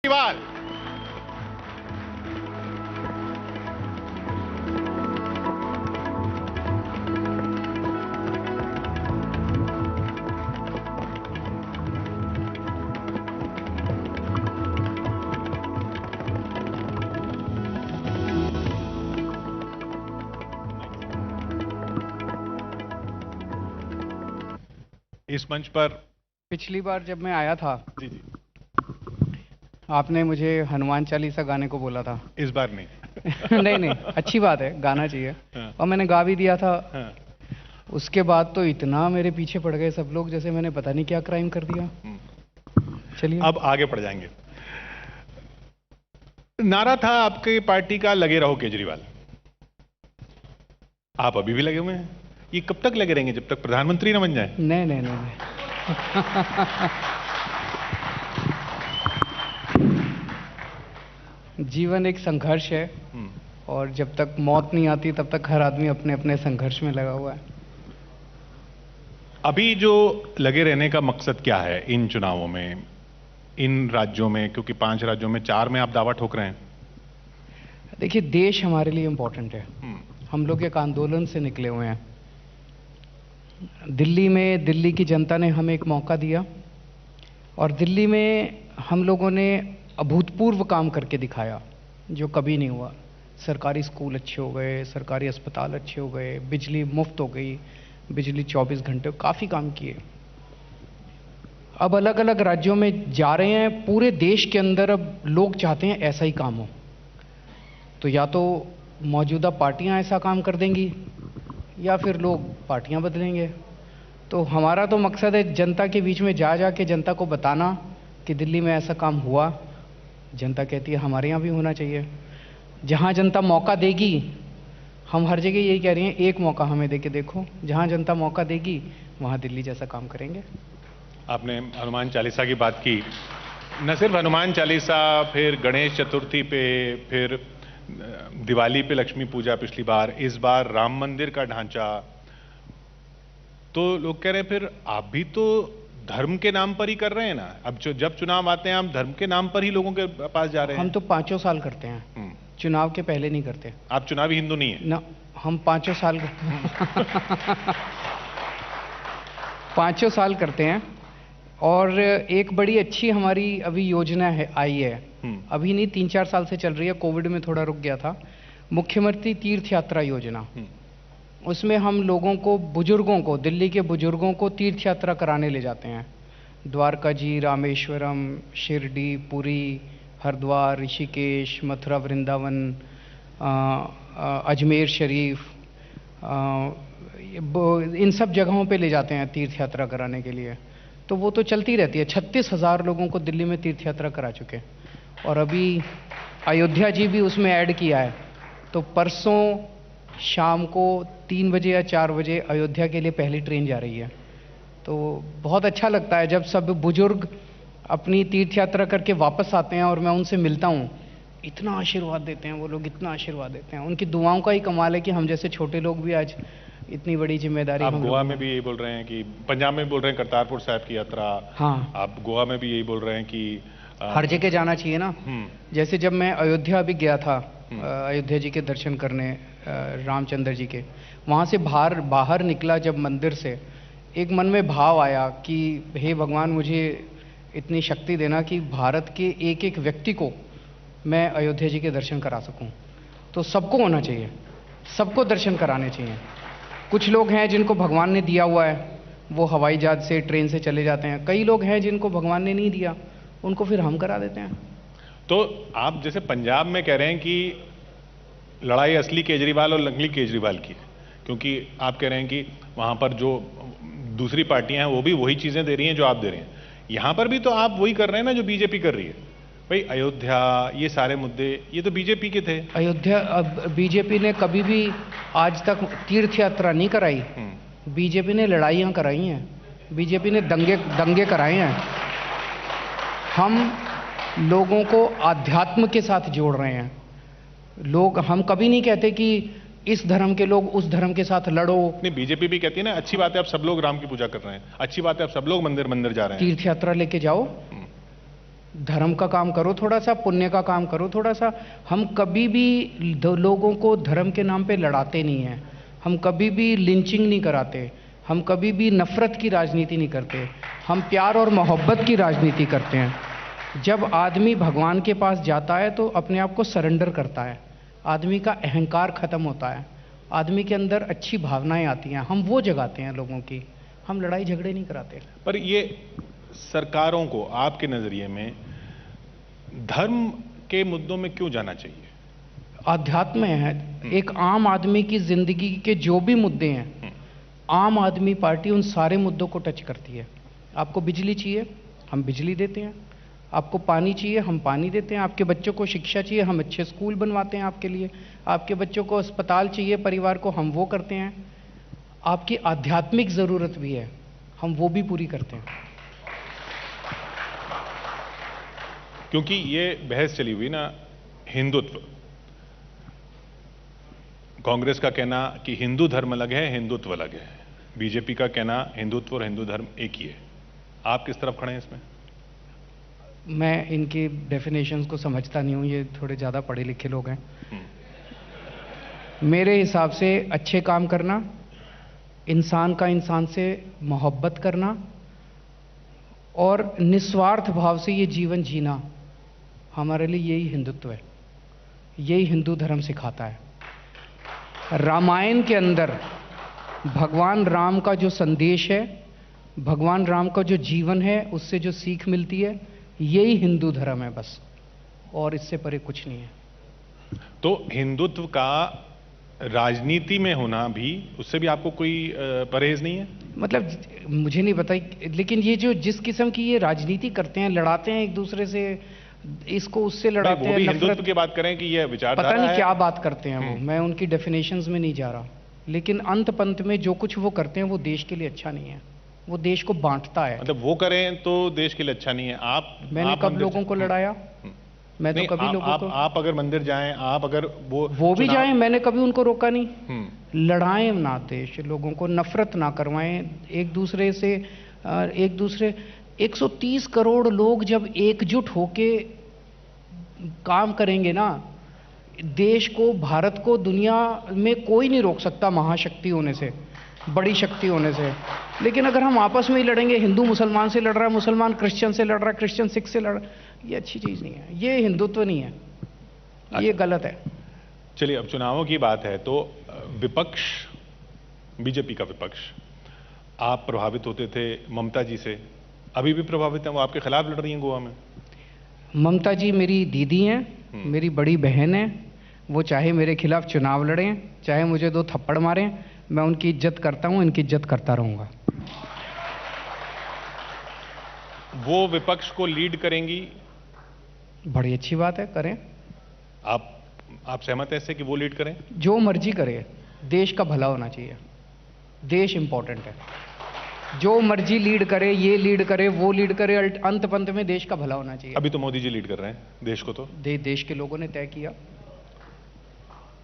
केजरीवाल। इस मंच पर पिछली बार जब मैं आया था जी जी, आपने मुझे हनुमान चालीसा गाने को बोला था। इस बार नहीं। नहीं नहीं, अच्छी बात है, गाना चाहिए। हाँ। और मैंने गा भी दिया था। हाँ। उसके बाद तो इतना मेरे पीछे पड़ गए सब लोग, जैसे मैंने पता नहीं क्या क्राइम कर दिया। चलिए अब आगे बढ़ जाएंगे। नारा था आपके पार्टी का, लगे रहो केजरीवाल। आप अभी भी लगे हुए हैं। ये कब तक लगे रहेंगे, जब तक प्रधानमंत्री न बन जाए? नहीं नहीं नहीं, नहीं। जीवन एक संघर्ष है और जब तक मौत नहीं आती तब तक हर आदमी अपने अपने संघर्ष में लगा हुआ है। अभी जो लगे रहने का मकसद क्या है इन चुनावों में, इन राज्यों में? क्योंकि 5 राज्यों में 4 में आप दावा ठोक रहे हैं। देखिए, देश हमारे लिए इम्पोर्टेंट है। हम लोग एक आंदोलन से निकले हुए हैं। दिल्ली में दिल्ली की जनता ने हमें एक मौका दिया और दिल्ली में हम लोगों ने अभूतपूर्व काम करके दिखाया जो कभी नहीं हुआ। सरकारी स्कूल अच्छे हो गए, सरकारी अस्पताल अच्छे हो गए, बिजली मुफ्त हो गई, बिजली 24 घंटे, काफ़ी काम किए। अब अलग अलग राज्यों में जा रहे हैं, पूरे देश के अंदर अब लोग चाहते हैं ऐसा ही काम हो। तो या तो मौजूदा पार्टियां ऐसा काम कर देंगी या फिर लोग पार्टियां बदलेंगे। तो हमारा तो मकसद है जनता के बीच में जा जा के जनता को बताना कि दिल्ली में ऐसा काम हुआ। जनता कहती है हमारे यहाँ भी होना चाहिए। जहाँ जनता मौका देगी, हम हर जगह यही कह रहे हैं, एक मौका हमें दे के देखो। जहाँ जनता मौका देगी वहाँ दिल्ली जैसा काम करेंगे। आपने हनुमान चालीसा की बात की। न सिर्फ हनुमान चालीसा, फिर गणेश चतुर्थी पे, फिर दिवाली पे लक्ष्मी पूजा पिछली बार, इस बार राम मंदिर का ढांचा। तो लोग कह रहे हैं फिर आप भी तो धर्म के नाम पर ही कर रहे हैं ना। अब जब चुनाव आते हैं हम धर्म के नाम पर ही लोगों के पास जा रहे हैं। हम तो 5 साल करते हैं, चुनाव के पहले नहीं करते। आप चुनावी हिंदू नहीं है ना, हम 5 साल 5 साल करते हैं। और एक बड़ी अच्छी हमारी अभी योजना है, आई है, अभी नहीं 3-4 साल से चल रही है, कोविड में थोड़ा रुक गया था। मुख्यमंत्री तीर्थ यात्रा योजना। उसमें हम लोगों को, बुजुर्गों को, दिल्ली के बुजुर्गों को तीर्थ यात्रा कराने ले जाते हैं। द्वारका जी, रामेश्वरम, शिरडी, पुरी, हरिद्वार, ऋषिकेश, मथुरा, वृंदावन, अजमेर शरीफ, इन सब जगहों पे ले जाते हैं तीर्थ यात्रा कराने के लिए। तो वो तो चलती रहती है। 36,000 लोगों को दिल्ली में तीर्थ यात्रा करा चुके हैं और अभी अयोध्या जी भी उसमें ऐड किया है। तो परसों शाम को 3 बजे या 4 बजे अयोध्या के लिए पहली ट्रेन जा रही है। तो बहुत अच्छा लगता है जब सब बुजुर्ग अपनी तीर्थ यात्रा करके वापस आते हैं और मैं उनसे मिलता हूँ। इतना आशीर्वाद देते हैं वो लोग, इतना आशीर्वाद देते हैं। उनकी दुआओं का ही कमाल है कि हम जैसे छोटे लोग भी आज इतनी बड़ी जिम्मेदारी। आप गोवा में भी यही बोल रहे हैं कि, पंजाब में भी बोल रहे हैं करतारपुर साहिब की यात्रा। हाँ, आप गोवा में भी यही बोल रहे हैं कि हर जगह जाना चाहिए ना। जैसे जब मैं अयोध्या भी गया था, अयोध्या जी के दर्शन करने, रामचंद्र जी के, वहाँ से बाहर निकला जब मंदिर से, एक मन में भाव आया कि हे भगवान, मुझे इतनी शक्ति देना कि भारत के एक एक व्यक्ति को मैं अयोध्या जी के दर्शन करा सकूं। तो सबको होना चाहिए, सबको दर्शन कराने चाहिए। कुछ लोग हैं जिनको भगवान ने दिया हुआ है, वो हवाई जहाज से, ट्रेन से चले जाते हैं। कई लोग हैं जिनको भगवान ने नहीं दिया, उनको फिर हम करा देते हैं। तो आप जैसे पंजाब में कह रहे हैं कि लड़ाई असली केजरीवाल और नकली केजरीवाल की है, क्योंकि आप कह रहे हैं कि वहां पर जो दूसरी पार्टियां हैं वो भी वही चीजें दे रही हैं जो आप दे रहे हैं। यहां पर भी तो आप वही कर रहे हैं ना जो बीजेपी कर रही है। भाई अयोध्या, ये सारे मुद्दे, ये तो बीजेपी के थे। अयोध्या, अब बीजेपी ने कभी भी आज तक तीर्थ यात्रा नहीं कराई। बीजेपी ने लड़ाइयाँ कराई हैं, बीजेपी ने दंगे कराए हैं। हम लोगों को आध्यात्म के साथ जोड़ रहे हैं। हम कभी नहीं कहते कि इस धर्म के लोग उस धर्म के साथ लड़ो। नहीं, बीजेपी भी कहती है ना, अच्छी बात है आप सब लोग राम की पूजा कर रहे हैं, अच्छी बात है आप सब लोग मंदिर जा रहे हैं। तीर्थ यात्रा लेके जाओ, धर्म का काम करो थोड़ा सा, पुण्य का काम करो थोड़ा सा। हम कभी भी लोगों को धर्म के नाम पे लड़ाते नहीं हैं, हम कभी भी लिंचिंग नहीं कराते, हम कभी भी नफरत की राजनीति नहीं करते, हम प्यार और मोहब्बत की राजनीति करते हैं। जब आदमी भगवान के पास जाता है तो अपने आप को सरेंडर करता है, आदमी का अहंकार खत्म होता है, आदमी के अंदर अच्छी भावनाएं आती हैं, हम वो जगाते हैं लोगों की, हम लड़ाई झगड़े नहीं कराते। पर ये सरकारों को आपके नजरिए में धर्म के मुद्दों में क्यों जाना चाहिए? आध्यात्म है, एक आम आदमी की जिंदगी के जो भी मुद्दे हैं, आम आदमी पार्टी उन सारे मुद्दों को टच करती है। आपको बिजली चाहिए, हम बिजली देते हैं, आपको पानी चाहिए, हम पानी देते हैं, आपके बच्चों को शिक्षा चाहिए, हम अच्छे स्कूल बनवाते हैं आपके लिए, आपके बच्चों को अस्पताल चाहिए परिवार को, हम वो करते हैं। आपकी आध्यात्मिक ज़रूरत भी है, हम वो भी पूरी करते हैं। क्योंकि ये बहस चली हुई ना, हिंदुत्व, कांग्रेस का कहना कि हिंदू धर्म अलग है, हिंदुत्व अलग है, बीजेपी का कहना हिंदुत्व और हिंदू धर्म एक ही है। आप किस तरफ खड़े हैं इसमें? मैं इनकी डेफिनेशंस को समझता नहीं हूँ, ये थोड़े ज़्यादा पढ़े लिखे लोग हैं। मेरे हिसाब से अच्छे काम करना, इंसान का इंसान से मोहब्बत करना और निस्वार्थ भाव से ये जीवन जीना, हमारे लिए यही हिंदुत्व है, यही हिंदू धर्म सिखाता है। रामायण के अंदर भगवान राम का जो संदेश है, भगवान राम का जो जीवन है, उससे जो सीख मिलती है, यही हिंदू धर्म है बस, और इससे परे कुछ नहीं है। तो हिंदुत्व का राजनीति में होना भी, उससे भी आपको कोई परहेज नहीं है? मतलब मुझे नहीं पता, लेकिन ये जो जिस किस्म की ये राजनीति करते हैं, लड़ाते हैं एक दूसरे से, इसको उससे लड़ाते हैं, वो भी हिंदुत्व की बात करें कि ये विचारधारा पता नहीं है। क्या बात करते हैं वो, मैं उनकी डेफिनेशंस में नहीं जा रहा, लेकिन अंत पंत में जो कुछ वो करते हैं वो देश के लिए अच्छा नहीं है, वो देश को बांटता है। मतलब वो करें तो देश के लिए अच्छा नहीं है। मैंने कब लोगों को लड़ाया? मैं तो कभी लोगों को, आप अगर मंदिर जाएं, आप अगर वो भी जाएं, मैंने कभी उनको रोका नहीं। लड़ाएं ना देश, लोगों को नफरत ना करवाएं एक दूसरे से, एक दूसरे 130 करोड़ लोग जब एकजुट होके काम करेंगे ना, देश को, भारत को दुनिया में कोई नहीं रोक सकता महाशक्ति होने से, बड़ी शक्ति होने से। लेकिन अगर हम आपस में ही लड़ेंगे, हिंदू मुसलमान से लड़ रहा है, मुसलमान क्रिश्चियन से लड़ रहा है, क्रिश्चियन सिख से लड़ रहा है, ये अच्छी चीज़ नहीं है, ये हिंदुत्व नहीं है, ये गलत है। चलिए, अब चुनावों की बात है तो विपक्ष, बीजेपी का विपक्ष, आप प्रभावित होते थे ममता जी से, अभी भी प्रभावित हैं? वो आपके खिलाफ लड़ रही हैं गोवा में। ममता जी मेरी दीदी हैं, मेरी बड़ी बहन है, वो चाहे मेरे खिलाफ चुनाव लड़ें, चाहे मुझे 2 थप्पड़ मारें, मैं उनकी इज्जत करता हूं, इनकी इज्जत करता रहूंगा। वो विपक्ष को लीड करेंगी? बड़ी अच्छी बात है, करें। आप सहमत हैं इससे कि वो लीड करें? जो मर्जी करे, देश का भला होना चाहिए, देश इंपॉर्टेंट है। जो मर्जी लीड करे, ये लीड करे, वो लीड करे, अंत पंत में देश का भला होना चाहिए। अभी तो मोदी जी लीड कर रहे हैं देश को, तो देश के लोगों ने तय किया।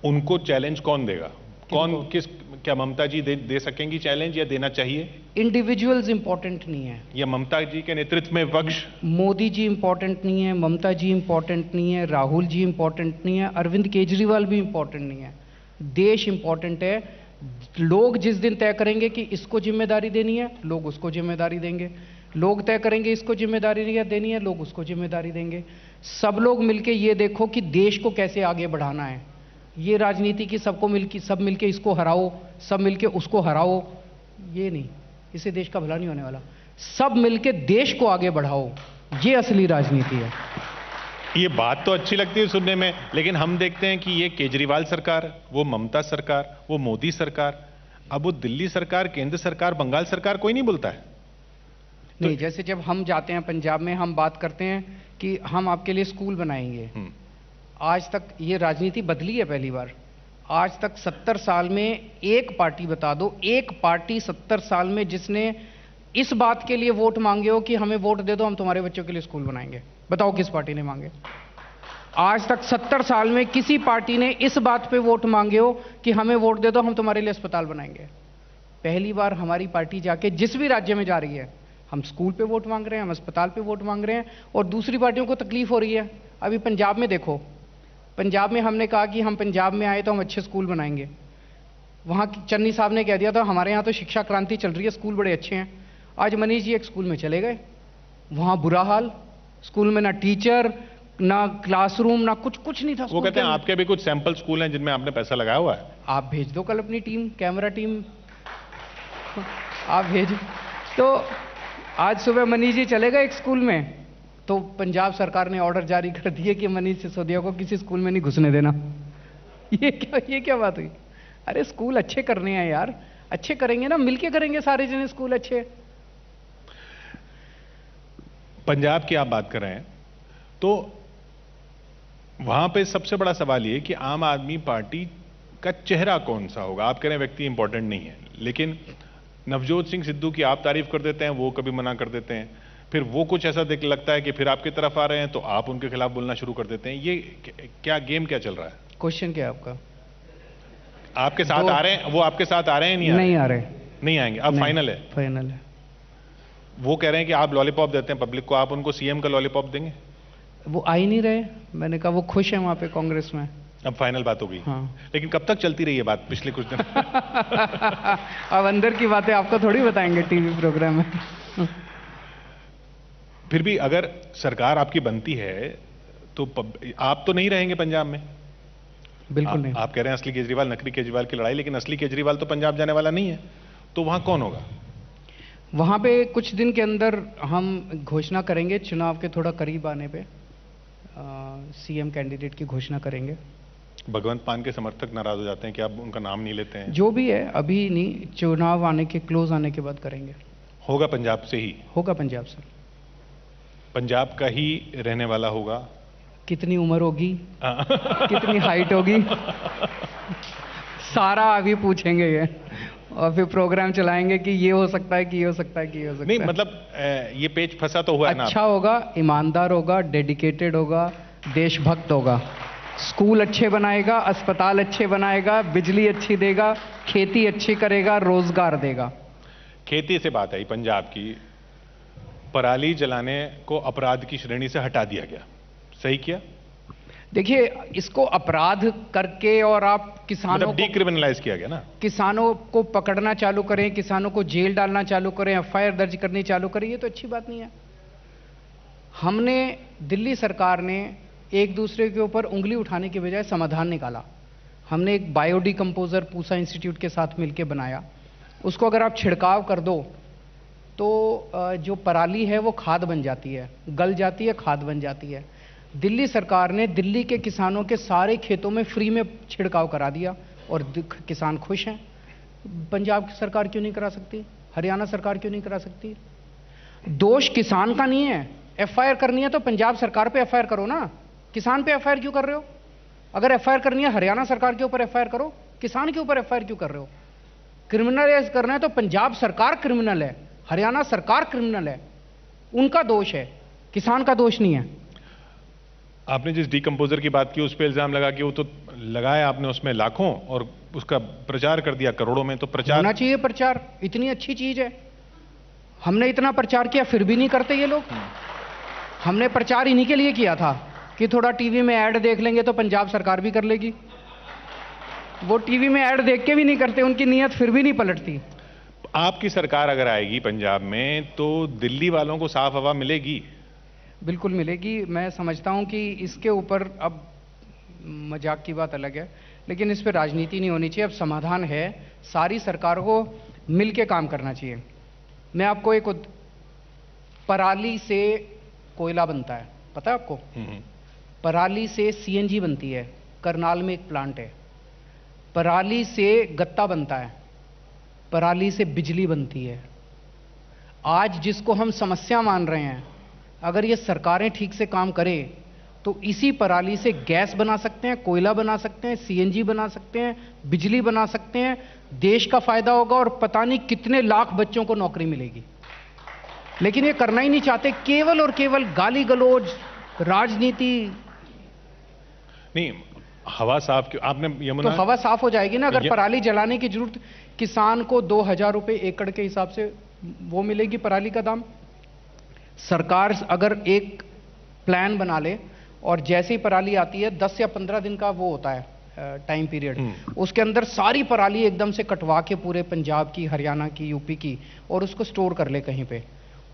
उनको चैलेंज कौन देगा? क्या ममता जी दे सकेंगी चैलेंज, या देना चाहिए? इंडिविजुअल्स इंपॉर्टेंट नहीं है, या ममता जी के नेतृत्व में विपक्ष? मोदी जी इंपॉर्टेंट नहीं है, ममता जी इंपॉर्टेंट नहीं है, राहुल जी इंपॉर्टेंट नहीं है, अरविंद केजरीवाल भी इंपॉर्टेंट नहीं है, देश इंपॉर्टेंट है। लोग जिस दिन तय करेंगे कि इसको जिम्मेदारी देनी है, लोग उसको जिम्मेदारी देंगे। लोग तय करेंगे इसको जिम्मेदारी देनी है, लोग उसको जिम्मेदारी देंगे। सब लोग मिलके ये देखो कि देश को कैसे आगे बढ़ाना है। ये राजनीति की सब मिलके इसको हराओ, सब मिलके उसको हराओ, ये नहीं, इससे देश का भला नहीं होने वाला। सब मिलके देश को आगे बढ़ाओ, ये असली राजनीति है। ये बात तो अच्छी लगती है सुनने में, लेकिन हम देखते हैं कि ये केजरीवाल सरकार, वो ममता सरकार, वो मोदी सरकार, अब वो दिल्ली सरकार, केंद्र सरकार, बंगाल सरकार, कोई नहीं बोलता है। नहीं, जैसे जब हम जाते हैं पंजाब में, हम बात करते हैं कि हम आपके लिए स्कूल बनाएंगे। आज तक ये राजनीति बदली है पहली बार। आज तक 70 साल में एक पार्टी बता दो, एक पार्टी 70 साल में जिसने इस बात के लिए वोट मांगे हो कि हमें वोट दे दो, हम तुम्हारे बच्चों के लिए स्कूल बनाएंगे। बताओ किस पार्टी ने मांगे? आज तक 70 साल में किसी पार्टी ने इस बात पे वोट मांगे हो कि हमें वोट दे दो, हम तुम्हारे लिए अस्पताल बनाएंगे। पहली बार हमारी पार्टी जाके जिस भी राज्य में जा रही है, हम स्कूल पे वोट मांग रहे हैं, हम अस्पताल पे वोट मांग रहे हैं, और दूसरी पार्टियों को तकलीफ हो रही है। अभी पंजाब में देखो, पंजाब में हमने कहा कि हम पंजाब में आए तो हम अच्छे स्कूल बनाएंगे। वहाँ चन्नी साहब ने कह दिया था हमारे यहाँ तो शिक्षा क्रांति चल रही है, स्कूल बड़े अच्छे हैं। आज मनीष जी एक स्कूल में चले गए, वहाँ बुरा हाल, स्कूल में ना टीचर ना क्लासरूम ना कुछ नहीं था। वो कहते हैं आपके भी कुछ सैंपल स्कूल हैं जिनमें आपने पैसा लगाया हुआ है, आप भेज दो कल अपनी टीम, कैमरा टीम आप भेज। तो आज सुबह मनीष जी चले गए एक स्कूल में, तो पंजाब सरकार ने ऑर्डर जारी कर दिए कि मनीष सिसोदिया को किसी स्कूल में नहीं घुसने देना। ये क्या बात हुई? अरे स्कूल अच्छे करने हैं यार, अच्छे करेंगे ना, मिलके करेंगे सारे जने स्कूल अच्छे। पंजाब की आप बात कर रहे हैं तो वहां पे सबसे बड़ा सवाल ये कि आम आदमी पार्टी का चेहरा कौन सा होगा। आप कह रहे हैं व्यक्ति इंपॉर्टेंट नहीं है, लेकिन नवजोत सिंह सिद्धू की आप तारीफ कर देते हैं, वो कभी मना कर देते हैं, फिर वो कुछ ऐसा देख लगता है कि फिर आपकी तरफ आ रहे हैं तो आप उनके खिलाफ बोलना शुरू कर देते हैं। ये क्या गेम क्या चल रहा है? क्वेश्चन क्या है आपका? आपके साथ आ रहे हैं, वो आपके साथ आ रहे हैं? नहीं आ रहे, नहीं आएंगे। अब फाइनल है? फाइनल है। वो कह रहे हैं कि आप लॉलीपॉप देते हैं पब्लिक को, आप उनको सीएम का लॉलीपॉप देंगे? वो आ ही नहीं रहे। मैंने कहा वो खुश है वहां पे कांग्रेस में। अब फाइनल बात हो गई। हाँ। लेकिन कब तक चलती रही है बात पिछले कुछ दिन? अब अंदर की बातें आपको थोड़ी बताएंगे टीवी प्रोग्राम में। फिर भी अगर सरकार आपकी बनती है तो आप तो नहीं रहेंगे पंजाब में? बिल्कुल नहीं। आप कह रहे हैं असली केजरीवाल नकली केजरीवाल की लड़ाई, लेकिन असली केजरीवाल तो पंजाब जाने वाला नहीं है, तो वहां कौन होगा? वहां पे कुछ दिन के अंदर हम घोषणा करेंगे, चुनाव के थोड़ा करीब आने पे सीएम कैंडिडेट की घोषणा करेंगे। भगवंत मान के समर्थक नाराज हो जाते हैं कि आप उनका नाम नहीं लेते हैं। जो भी है अभी नहीं, चुनाव आने के क्लोज आने के बाद करेंगे। होगा पंजाब से ही? होगा पंजाब से। पंजाब का ही रहने वाला होगा? कितनी उम्र होगी, कितनी हाइट होगी, सारा अभी पूछेंगे ये, और फिर प्रोग्राम चलाएंगे कि ये हो सकता है कि ये हो सकता है कि ये हो सकता नहीं, है। मतलब ये पेच फंसा तो हुआ है ना? अच्छा होगा, ईमानदार होगा, डेडिकेटेड होगा, देशभक्त होगा, स्कूल अच्छे बनाएगा, अस्पताल अच्छे बनाएगा, बिजली अच्छी देगा, खेती अच्छी करेगा, रोजगार देगा। खेती से बात आई पंजाब की, पराली जलाने को अपराध की श्रेणी से हटा दिया गया, सही किया? देखिए, इसको अपराध करके और आप किसानों मतलब डीक्रिमिनलाइज किया गया ना? किसानों को पकड़ना चालू करें, किसानों को जेल डालना चालू करें, एफआईआर दर्ज करनी चालू करें, ये तो अच्छी बात नहीं है। हमने, दिल्ली सरकार ने एक दूसरे के ऊपर उंगली उठाने के बजाय समाधान निकाला। हमने एक बायोडिकम्पोजर पूसा इंस्टीट्यूट के साथ मिलकर बनाया। उसको अगर आप छिड़काव कर दो तो जो पराली है वो खाद बन जाती है, गल जाती है, खाद बन जाती है। दिल्ली सरकार ने दिल्ली के किसानों के सारे खेतों में फ्री में छिड़काव करा दिया और किसान खुश हैं। पंजाब की सरकार क्यों नहीं करा सकती? हरियाणा सरकार क्यों नहीं करा सकती? दोष किसान का नहीं है। एफआईआर करनी है तो पंजाब सरकार पे एफआईआर करो ना, किसान पे एफआईआर क्यों कर रहे हो? अगर एफआईआर करनी है हरियाणा सरकार के ऊपर एफआईआर करो, किसान के ऊपर एफआईआर क्यों कर रहे हो? क्रिमिनलाइज करना है तो पंजाब सरकार क्रिमिनल है, हरियाणा सरकार क्रिमिनल है, उनका दोष है, किसान का दोष नहीं है। आपने जिस डीकंपोजर की बात की उस पर इल्जाम लगा कि वो तो लगाया आपने उसमें लाखों और उसका प्रचार कर दिया करोड़ों में, तो प्रचार होना चाहिए। प्रचार इतनी अच्छी चीज है, हमने इतना प्रचार किया फिर भी नहीं करते ये लोग। हमने प्रचार इन्हीं के लिए किया था कि थोड़ा टीवी में ऐड देख लेंगे तो पंजाब सरकार भी कर लेगी। वो टीवी में ऐड देख के भी नहीं करते, उनकी नीयत फिर भी नहीं पलटती। आपकी सरकार अगर आएगी पंजाब में तो दिल्ली वालों को साफ हवा मिलेगी? बिल्कुल मिलेगी। मैं समझता हूं कि इसके ऊपर अब मजाक की बात अलग है, लेकिन इस पर राजनीति नहीं होनी चाहिए। अब समाधान है, सारी सरकार को मिलके काम करना चाहिए। मैं आपको एक पराली से कोयला बनता है, पता है आपको? पराली से सीएनजी बनती है, करनाल में एक प्लांट है। पराली से गत्ता बनता है, पराली से बिजली बनती है। आज जिसको हम समस्या मान रहे हैं, अगर ये सरकारें ठीक से काम करें तो इसी पराली से गैस बना सकते हैं, कोयला बना सकते हैं, सीएनजी बना सकते हैं, बिजली बना सकते हैं। देश का फायदा होगा और पता नहीं कितने लाख बच्चों को नौकरी मिलेगी। लेकिन ये करना ही नहीं चाहते, केवल और केवल गाली गलौज, राजनीति। नहीं, हवा साफ क्यों? आपने यमुना तो हवा साफ हो जाएगी ना अगर पराली जलाने की जरूरत, किसान को 2000 रुपए एकड़ के हिसाब से वो मिलेगी पराली का दाम। सरकार अगर एक प्लान बना ले और जैसे ही पराली आती है 10 या 15 दिन का वो होता है टाइम पीरियड, उसके अंदर सारी पराली एकदम से कटवा के पूरे पंजाब की, हरियाणा की, यूपी की, और उसको स्टोर कर ले कहीं पे।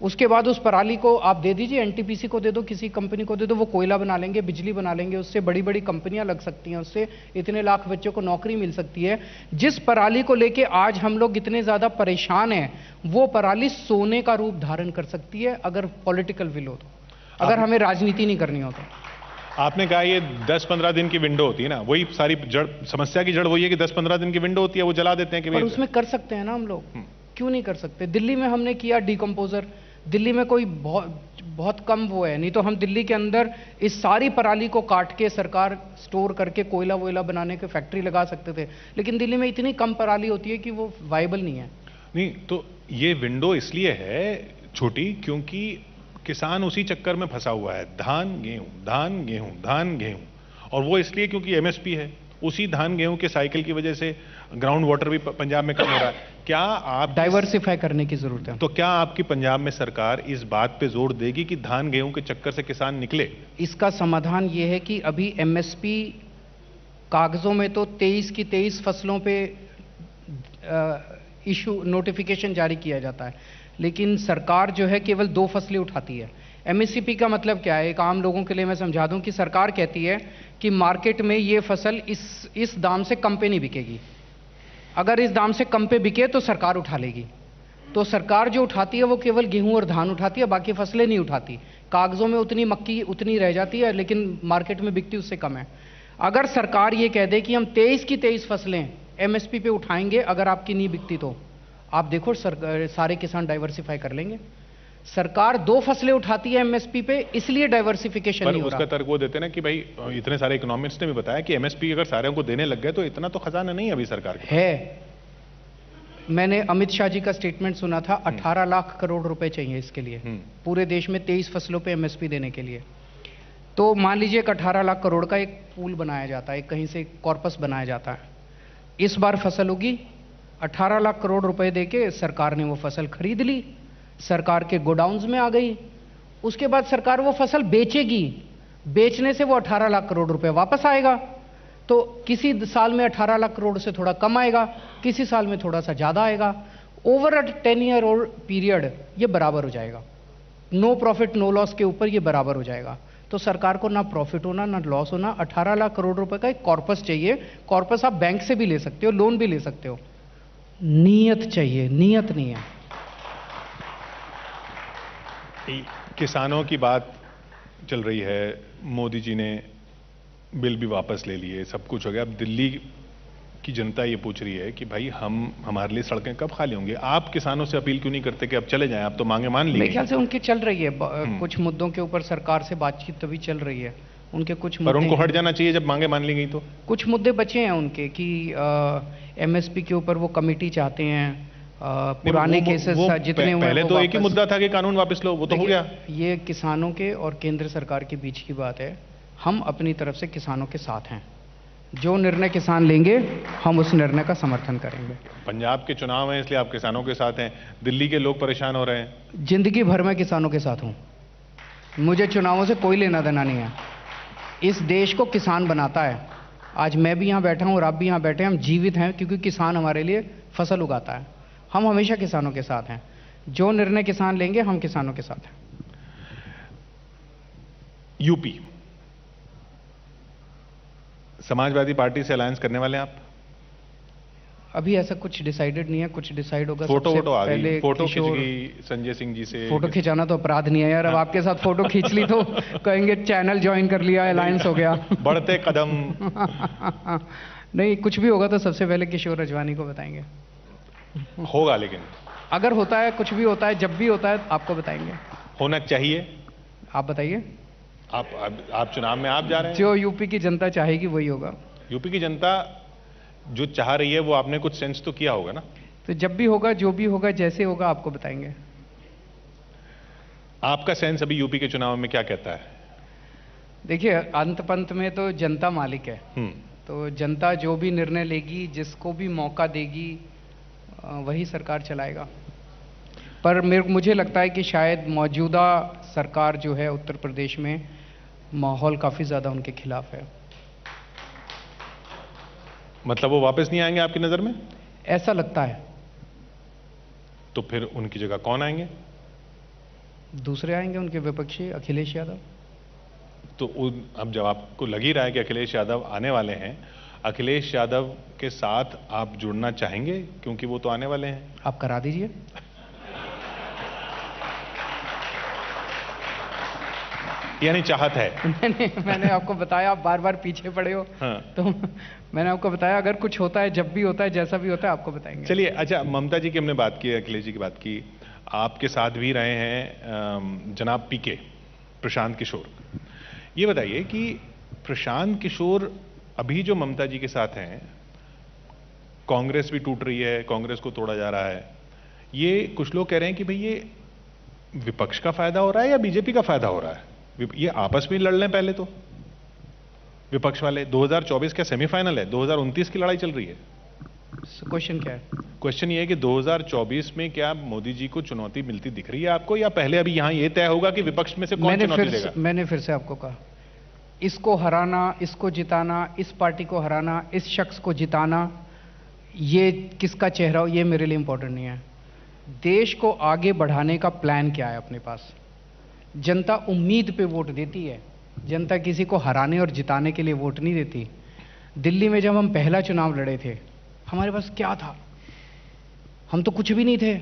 उसके बाद उस पराली को आप दे दीजिए, एनटीपीसी को दे दो, किसी कंपनी को दे दो, वो कोयला बना लेंगे, बिजली बना लेंगे, उससे बड़ी बड़ी कंपनियां लग सकती हैं, उससे इतने लाख बच्चों को नौकरी मिल सकती है। जिस पराली को लेके आज हम लोग इतने ज्यादा परेशान हैं, वो पराली सोने का रूप धारण कर सकती है अगर पॉलिटिकल विल हो तो, अगर हमें राजनीति नहीं करनी हो तो। आपने कहा ये 10-15 दिन की विंडो होती है ना, वही सारी जड़ समस्या की जड़ वही है कि 10-15 दिन की विंडो होती है, वो जला देते हैं कि पर उसमें कर सकते हैं ना हम लोग, क्यों नहीं कर सकते? दिल्ली में हमने किया डिकम्पोजर, दिल्ली में कोई बहुत कम वो है, नहीं तो हम दिल्ली के अंदर इस सारी पराली को काट के सरकार स्टोर करके कोयला वोयला बनाने के फैक्ट्री लगा सकते थे, लेकिन दिल्ली में इतनी कम पराली होती है कि वो वाइबल नहीं है। नहीं तो ये विंडो इसलिए है छोटी क्योंकि किसान उसी चक्कर में फंसा हुआ है, धान गेहूं धान गेहूं धान गेहूं, और वो इसलिए क्योंकि एमएसपी है। उसी धान गेहूं के साइकिल की वजह से ग्राउंड वाटर भी पंजाब में कम हो रहा है। क्या आप डाइवर्सिफाई करने की जरूरत है। तो क्या आपकी पंजाब में सरकार इस बात पे जोर देगी कि धान गेहूं के चक्कर से किसान निकले? इसका समाधान ये है कि अभी एमएसपी कागजों में तो 23 की 23 फसलों पे इशू नोटिफिकेशन जारी किया जाता है, लेकिन सरकार जो है केवल 2 फसलें उठाती है। एमएसपी का मतलब क्या है, एक आम लोगों के लिए मैं समझा दूं कि सरकार कहती है कि मार्केट में ये फसल इस दाम से कम पे नहीं बिकेगी, अगर इस दाम से कम पे बिके तो सरकार उठा लेगी। तो सरकार जो उठाती है वो केवल गेहूं और धान उठाती है, बाकी फसलें नहीं उठाती। कागजों में उतनी मक्की उतनी रह जाती है, लेकिन मार्केट में बिकती उससे कम है। अगर सरकार ये कह दे कि हम 23 की 23 फसलें एमएसपी पे उठाएंगे, अगर आपकी नहीं बिकती तो आप देखो सारे किसान डाइवर्सिफाई कर लेंगे। सरकार 2 फसलें उठाती है एमएसपी पे, इसलिए डाइवर्सिफिकेशन नहीं हो रहा। उसका तर्क वो देते ना कि भाई इतने सारे इकोनॉमिस्ट ने भी बताया कि एमएसपी अगर सारे को देने लग गए तो इतना तो खजाना नहीं है अभी सरकार के है। मैंने अमित शाह जी का स्टेटमेंट सुना था, 18 लाख करोड़ रुपए चाहिए इसके लिए, पूरे देश में 23 फसलों पे एमएसपी देने के लिए। तो मान लीजिए कि 18 लाख करोड़ का एक पूल बनाया जाता है, कहीं से कॉर्पस बनाया जाता है। इस बार फसल होगी, 18 लाख करोड़ रुपए देके सरकार ने वो फसल खरीद ली, सरकार के गोडाउन्स में आ गई। उसके बाद सरकार वो फसल बेचेगी, बेचने से वो 18 लाख करोड़ रुपए वापस आएगा। तो किसी साल में 18 लाख करोड़ से थोड़ा कम आएगा, किसी साल में थोड़ा सा ज्यादा आएगा। ओवर अ 10 ईयर पीरियड ये बराबर हो जाएगा, नो प्रॉफिट नो लॉस के ऊपर ये बराबर हो जाएगा। तो सरकार को ना प्रॉफिट होना ना लॉस होना। 18 लाख करोड़ रुपए का एक कॉर्पस चाहिए। कॉर्पस आप बैंक से भी ले सकते हो, लोन भी ले सकते हो, नीयत चाहिए, नीयत नहीं है। किसानों की बात चल रही है, मोदी जी ने बिल भी वापस ले लिए, सब कुछ हो गया। अब दिल्ली की जनता ये पूछ रही है कि भाई हमारे लिए सड़कें कब खाली होंगी? आप किसानों से अपील क्यों नहीं करते कि अब चले जाएं, आप तो मांगे मान ली? मेरे ख्याल से उनकी चल रही है, कुछ मुद्दों के ऊपर सरकार से बातचीत तभी चल रही है। उनके कुछ पर उनको हट जाना चाहिए जब मांगे मान ली गई तो। कुछ मुद्दे बचे हैं उनके कि एमएसपी के ऊपर वो कमेटी चाहते हैं, पुराने केसेस जितने हुए पहले तो एक ही मुद्दा था कि कानून वापस लो, वो तो हो गया। ये किसानों के और केंद्र सरकार के बीच की बात है। हम अपनी तरफ से किसानों के साथ हैं, जो निर्णय किसान लेंगे हम उस निर्णय का समर्थन करेंगे। पंजाब के चुनाव हैं इसलिए आप किसानों के साथ हैं, दिल्ली के लोग परेशान हो रहे हैं। जिंदगी भर मैं किसानों के साथ हूं, मुझे चुनावों से कोई लेना देना नहीं है। इस देश को किसान बनाता है। आज मैं भी यहां बैठा हूं और आप भी यहां बैठे हैं, हम जीवित हैं क्योंकि किसान हमारे लिए फसल उगाता है। हम हमेशा किसानों के साथ हैं, जो निर्णय किसान लेंगे हम किसानों के साथ हैं। यूपी समाजवादी पार्टी से अलायंस करने वाले हैं आप? अभी ऐसा कुछ डिसाइडेड नहीं है, कुछ डिसाइड होगा। फोटो आ गई, फोटो खींच गई संजय सिंह जी से। फोटो खिंचाना तो अपराध नहीं है यार, अब आपके साथ फोटो खींच ली तो कहेंगे चैनल ज्वाइन कर लिया, अलायंस हो गया। बढ़ते कदम। नहीं, कुछ भी होगा तो सबसे पहले किशोर रजवानी को बताएंगे। होगा, लेकिन अगर होता है, कुछ भी होता है, जब भी होता है आपको बताएंगे। होना चाहिए। आप बताइए। आप चुनाव में आप जा रहे हैं, जो यूपी की जनता चाहेगी वही होगा। यूपी की जनता जो चाह रही है वो आपने कुछ सेंस तो किया होगा ना? तो जब भी होगा, जो भी होगा, जैसे होगा आपको बताएंगे। आपका सेंस अभी यूपी के चुनाव में क्या कहता है? देखिए, अंत पंत में तो जनता मालिक है। तो जनता जो भी निर्णय लेगी, जिसको भी मौका देगी, वही सरकार चलाएगा। पर मुझे लगता है कि शायद मौजूदा सरकार जो है उत्तर प्रदेश में माहौल काफ़ी ज़्यादा उनके खिलाफ है। मतलब वो वापस नहीं आएंगे आपकी नज़र में? ऐसा लगता है। तो फिर उनकी जगह कौन आएंगे? दूसरे आएंगे, उनके विपक्षी अखिलेश यादव। तो अब जब आपको लग ही रहा है कि अखिलेश यादव आने वाले हैं, अखिलेश यादव के साथ आप जुड़ना चाहेंगे क्योंकि वो तो आने वाले हैं? आप करा दीजिए। यानी चाहत है। मैंने आपको बताया, आप बार बार पीछे पड़े हो। हाँ। तो मैंने आपको बताया अगर कुछ होता है, जब भी होता है, जैसा भी होता है, आपको बताएंगे। चलिए, अच्छा, ममता जी की हमने बात की, अखिलेश जी की बात की, आपके साथ भी रहे हैं जनाब पीके, प्रशांत किशोर। ये बताइए कि प्रशांत किशोर अभी जो ममता जी के साथ हैं, कांग्रेस भी टूट रही है, कांग्रेस को तोड़ा जा रहा है, ये कुछ लोग कह रहे हैं कि भाई ये विपक्ष का फायदा हो रहा है या बीजेपी का फायदा हो रहा है? ये आपस में लड़ लें पहले तो, विपक्ष वाले। 2024 का सेमीफाइनल है, 2029 की लड़ाई चल रही है। क्वेश्चन क्या है? क्वेश्चन ये है कि 2024 में क्या मोदी जी को चुनौती मिलती दिख रही है आपको, या पहले अभी यहां ये तय होगा कि विपक्ष में से कौन चुनौती देगा? मैंने फिर से आपको कहा, इसको हराना, इसको जिताना, इस पार्टी को हराना, इस शख्स को जिताना, ये किसका चेहरा हो, ये मेरे लिए इंपॉर्टेंट नहीं है। देश को आगे बढ़ाने का प्लान क्या है अपने पास? जनता उम्मीद पे वोट देती है, जनता किसी को हराने और जिताने के लिए वोट नहीं देती। दिल्ली में जब हम पहला चुनाव लड़े थे, हमारे पास क्या था? हम तो कुछ भी नहीं थे।